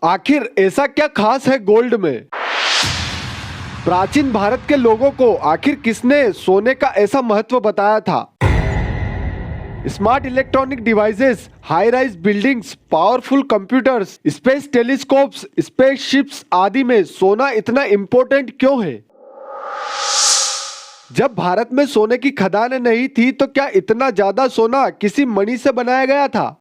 आखिर ऐसा क्या खास है गोल्ड में? प्राचीन भारत के लोगों को आखिर किसने सोने का ऐसा महत्व बताया था? Smart electronic devices, high rise buildings, powerful computers, space telescopes, spaceships आदि में सोना इतना इम्पोर्टेंट क्यों है? जब भारत में सोने की खदानें नहीं थी तो क्या इतना ज्यादा सोना किसी मणि से बनाया गया था?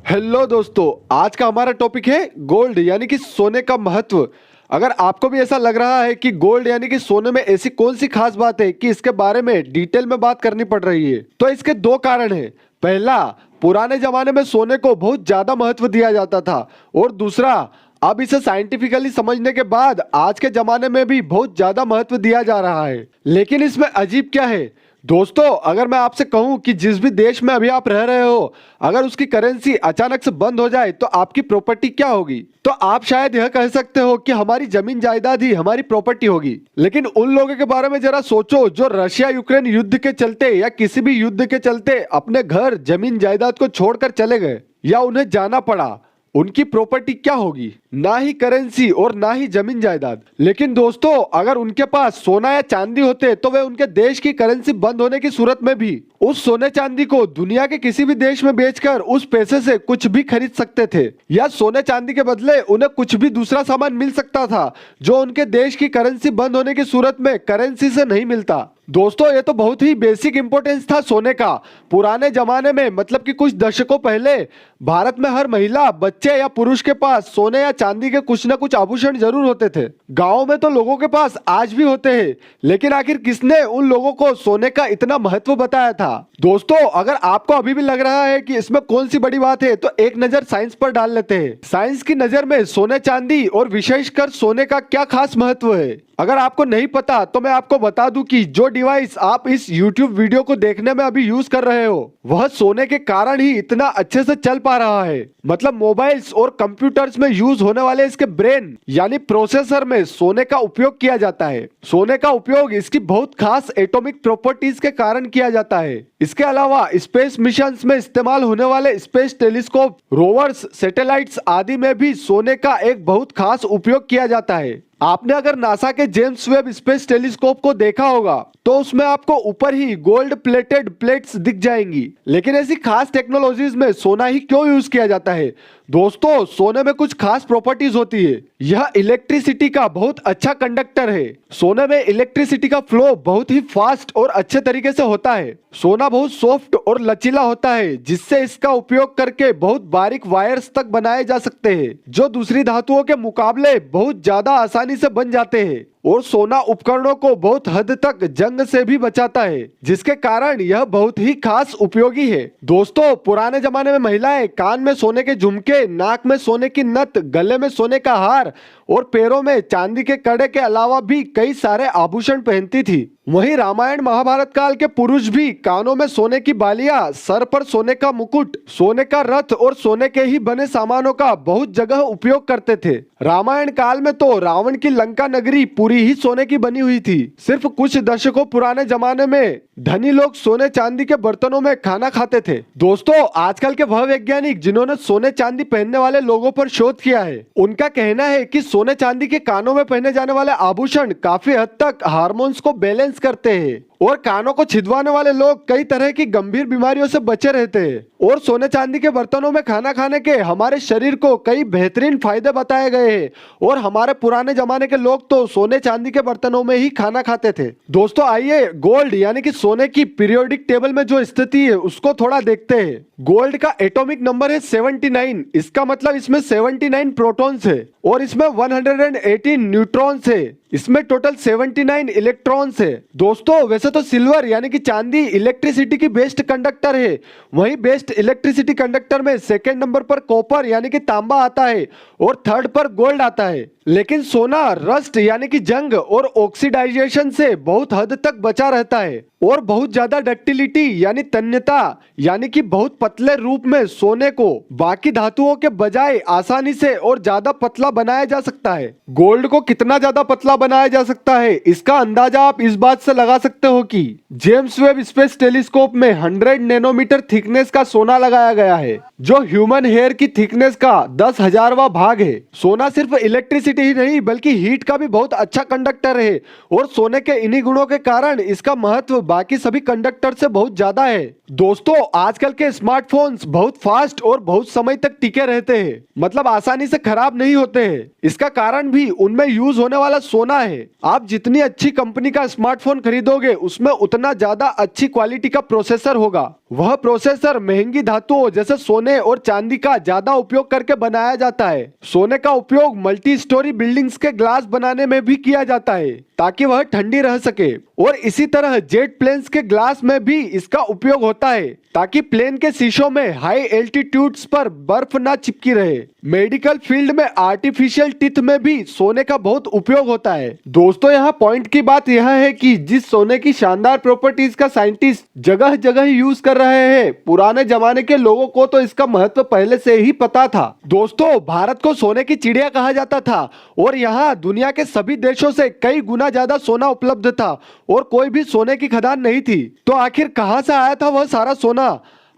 हेलो दोस्तों, आज का हमारा टॉपिक है गोल्ड यानी कि सोने का महत्व। अगर आपको भी ऐसा लग रहा है कि गोल्ड यानी कि सोने में ऐसी कौन सी खास बात है कि इसके बारे में डिटेल में बात करनी पड़ रही है, तो इसके दो कारण हैं। पहला, पुराने जमाने में सोने को बहुत ज्यादा महत्व दिया जाता था, और दूसरा, अब इसे साइंटिफिकली समझने के बाद आज के जमाने में भी बहुत ज्यादा महत्व दिया जा रहा है। लेकिन इसमें अजीब क्या है दोस्तों, अगर मैं आपसे कहूं कि जिस भी देश में अभी आप रह रहे हो, अगर उसकी करेंसी अचानक से बंद हो जाए तो आपकी प्रॉपर्टी क्या होगी? तो आप शायद यह कह सकते हो कि हमारी जमीन जायदाद ही हमारी प्रॉपर्टी होगी। लेकिन उन लोगों के बारे में जरा सोचो जो रशिया यूक्रेन युद्ध के चलते या किसी भी युद्ध के चलते अपने घर जमीन जायदाद को छोड़कर चले गए या उन्हें जाना पड़ा। उनकी प्रॉपर्टी क्या होगी? ना ही करेंसी और ना ही जमीन जायदाद। लेकिन दोस्तों, अगर उनके पास सोना या चांदी होते तो वे उनके देश की करेंसी बंद होने की सूरत में भी उस सोने चांदी को दुनिया के किसी भी देश में बेचकर उस पैसे से कुछ भी खरीद सकते थे, या सोने चांदी के बदले उन्हें कुछ भी दूसरा सामान मिल सकता था जो उनके देश की करेंसी बंद होने की सूरत में करेंसी से नहीं मिलता। दोस्तों, ये तो बहुत ही बेसिक इंपॉर्टेंस था सोने का। पुराने जमाने में, मतलब कि कुछ दशकों पहले, भारत में हर महिला, बच्चे या पुरुष के पास सोने या चांदी के कुछ न कुछ आभूषण जरूर होते थे। गाँव में तो लोगों के पास आज भी होते हैं। लेकिन आखिर किसने उन लोगों को सोने का इतना महत्व बताया था? दोस्तों, अगर आपको अभी भी लग रहा है कि इसमें कौन सी बड़ी बात है, तो एक नजर साइंस पर डाल लेते हैं। साइंस की नजर में सोने चांदी और विशेषकर सोने का क्या खास महत्व है? अगर आपको नहीं पता तो मैं आपको बता दूं कि जो डिवाइस आप इस YouTube वीडियो को देखने में अभी यूज कर रहे हो, वह सोने के कारण ही इतना अच्छे से चल पा रहा है। मतलब मोबाइल्स और कंप्यूटर्स में यूज होने वाले इसके ब्रेन यानी प्रोसेसर में सोने का उपयोग किया जाता है। सोने का उपयोग इसकी बहुत खास एटॉमिक प्रॉपर्टीज के कारण किया जाता है। इसके अलावा स्पेस मिशंस में इस्तेमाल होने वाले स्पेस टेलीस्कोप, रोवर्स, सैटेलाइट्स आदि में भी सोने का एक बहुत खास उपयोग किया जाता है। आपने अगर नासा के जेम्स वेब स्पेस टेलीस्कोप को देखा होगा तो उसमें आपको ऊपर ही गोल्ड प्लेटेड प्लेट्स दिख जाएंगी। लेकिन ऐसी खास टेक्नोलॉजीज में सोना ही क्यों यूज किया जाता है? दोस्तों, सोने में कुछ खास प्रॉपर्टीज होती है। यह इलेक्ट्रिसिटी का बहुत अच्छा कंडक्टर है। सोने में इलेक्ट्रिसिटी का फ्लो बहुत ही फास्ट और अच्छे तरीके से होता है। सोना बहुत सॉफ्ट और लचीला होता है, जिससे इसका उपयोग करके बहुत बारीक वायर्स तक बनाए जा सकते हैं, जो दूसरी धातुओं के मुकाबले बहुत ज्यादा आसानी से बन जाते हैं। और सोना उपकरणों को बहुत हद तक जंग से भी बचाता है, जिसके कारण यह बहुत ही खास उपयोगी है। दोस्तों, पुराने जमाने में महिलाएं कान में सोने के झुमके, नाक में सोने की नथ, गले में सोने का हार और पैरों में चांदी के कड़े के अलावा भी कई सारे आभूषण पहनती थी। वहीं रामायण महाभारत काल के पुरुष भी कानों में सोने की बालियां, सर पर सोने का मुकुट, सोने का रथ और सोने के ही बने सामानों का बहुत जगह उपयोग करते थे। रामायण काल में तो रावण की लंका नगरी पूरी ही सोने की बनी हुई थी। सिर्फ कुछ दशकों पुराने जमाने में धनी लोग सोने चांदी के बर्तनों में खाना खाते थे। दोस्तों, आजकल के वह वैज्ञानिक जिन्होंने सोने चांदी पहनने वाले लोगों पर शोध किया है, उनका कहना है कि सोने चांदी के कानों में पहने जाने वाले आभूषण काफी हद तक हार्मोन्स को बैलेंस करते हैं, और कानों को छिदवाने वाले लोग कई तरह की गंभीर बीमारियों से बचे रहते हैं। और सोने चांदी के बर्तनों में खाना खाने के हमारे शरीर को कई बेहतरीन फायदे बताए गए हैं, और हमारे पुराने जमाने के लोग तो सोने चांदी के बर्तनों में ही खाना खाते थे। दोस्तों, आइए गोल्ड यानी कि सोने की पीरियोडिक टेबल में जो स्थिति है उसको थोड़ा देखते हैं। गोल्ड का एटॉमिक नंबर है 79। इसका मतलब इसमें 79 प्रोटॉन्स है और इसमें 118 न्यूट्रॉन्स है। इसमें टोटल 79 इलेक्ट्रॉन्स है। दोस्तों, वैसे तो सिल्वर यानी कि चांदी इलेक्ट्रिसिटी की बेस्ट कंडक्टर है। वहीं बेस्ट इलेक्ट्रिसिटी कंडक्टर में सेकंड नंबर पर कॉपर यानी कि तांबा आता है और थर्ड पर गोल्ड आता है। लेकिन सोना रस्ट यानी कि जंग और ऑक्सीडाइजेशन से बहुत हद तक बचा रहता है। और बहुत ज्यादा डक्टिलिटी यानी तन्यता यानी कि बहुत पतले रूप में सोने को बाकी धातुओं के बजाय आसानी से और ज्यादा पतला बनाया जा सकता है। गोल्ड को कितना ज्यादा पतला बनाया जा सकता है इसका अंदाजा आप इस बात से लगा सकते हो कि जेम्स वेब स्पेस टेलीस्कोप में 100 नैनोमीटर थिकनेस का सोना लगाया गया है, जो ह्यूमन हेयर की थिकनेस का 10,000वां भाग है। सोना सिर्फ इलेक्ट्रिसिटी ही नहीं बल्कि हीट का भी बहुत अच्छा कंडक्टर है और सोने के इन्हीं गुणों के कारण इसका महत्व बाकी सभी कंडक्टर से बहुत ज्यादा है। दोस्तों, आजकल के स्मार्टफोन्स बहुत फास्ट और बहुत समय तक टिके रहते हैं, मतलब आसानी से खराब नहीं होते हैं। इसका कारण भी उनमें यूज होने वाला सोना है। आप जितनी अच्छी कंपनी का स्मार्टफोन खरीदोगे उसमें उतना ज्यादा अच्छी क्वालिटी का प्रोसेसर होगा। वह प्रोसेसर महंगी धातुओं जैसे सोने और चांदी का ज्यादा उपयोग करके बनाया जाता है। सोने का उपयोग मल्टी स्टोरी बिल्डिंग्स के ग्लास बनाने में भी किया जाता है ताकि वह ठंडी रह सके, और इसी तरह जेट प्लेन्स के ग्लास में भी इसका उपयोग होता है ताकि प्लेन के शीशों में हाई एल्टीट्यूड्स पर बर्फ ना चिपकी रहे। मेडिकल फील्ड में आर्टिफिशियल टीथ में भी सोने का बहुत उपयोग होता है। दोस्तों, यहाँ पॉइंट की बात यह है कि जिस सोने की शानदार प्रॉपर्टीज का साइंटिस्ट जगह जगह यूज कर रहे हैं, पुराने जमाने के लोगों को तो इसका महत्व पहले से ही पता था। दोस्तों, भारत को सोने की चिड़िया कहा जाता था और यहाँ दुनिया के सभी देशों से कई गुना ज्यादा सोना उपलब्ध था और कोई भी सोने की खदान नहीं थी। तो आखिर कहां से आया था वह सारा सोना?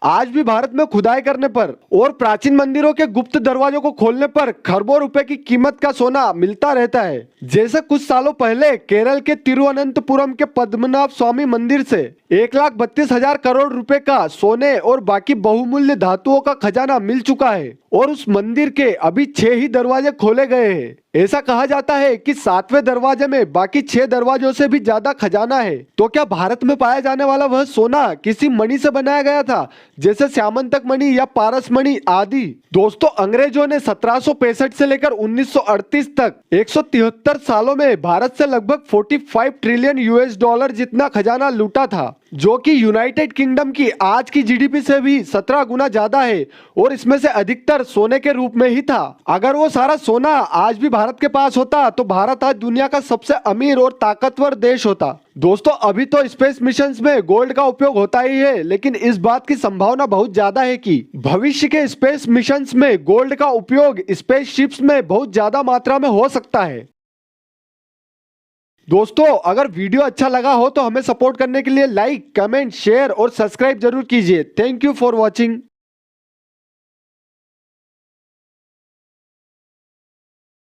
आज भी भारत में खुदाई करने पर और प्राचीन मंदिरों के गुप्त दरवाजों को खोलने पर खरबों रुपए की कीमत का सोना मिलता रहता है। जैसे कुछ सालों पहले केरल के तिरुवनंतपुरम के पद्मनाभ स्वामी मंदिर से 1,32,000 करोड़ रुपए का सोने और बाकी बहुमूल्य धातुओं का खजाना मिल चुका है और उस मंदिर के अभी 6 ही दरवाजे खोले गए हैं। ऐसा कहा जाता है कि 7वें दरवाजे में बाकी 6 दरवाजों से भी ज्यादा खजाना है। तो क्या भारत में पाया जाने वाला वह सोना किसी मणि से बनाया गया था, जैसे श्यामंतक मणि या पारस मणि आदि? दोस्तों, अंग्रेजों ने 1765 से लेकर 1938 तक 173 सालों में भारत से लगभग 45 ट्रिलियन यूएस डॉलर जितना खजाना लूटा था, जो कि यूनाइटेड किंगडम की आज की जीडीपी से भी 17 गुना ज्यादा है और इसमें से अधिकतर सोने के रूप में ही था। अगर वो सारा सोना आज भी भारत के पास होता तो भारत आज दुनिया का सबसे अमीर और ताकतवर देश होता। दोस्तों, अभी तो स्पेस मिशंस में गोल्ड का उपयोग होता ही है, लेकिन इस बात की संभावना बहुत ज्यादा है कि भविष्य के स्पेस मिशंस में गोल्ड का उपयोग स्पेसशिप्स में बहुत ज्यादा मात्रा में हो सकता है। दोस्तों, अगर वीडियो अच्छा लगा हो तो हमें सपोर्ट करने के लिए लाइक, कमेंट, शेयर और सब्सक्राइब जरूर कीजिए। Thank you for watching.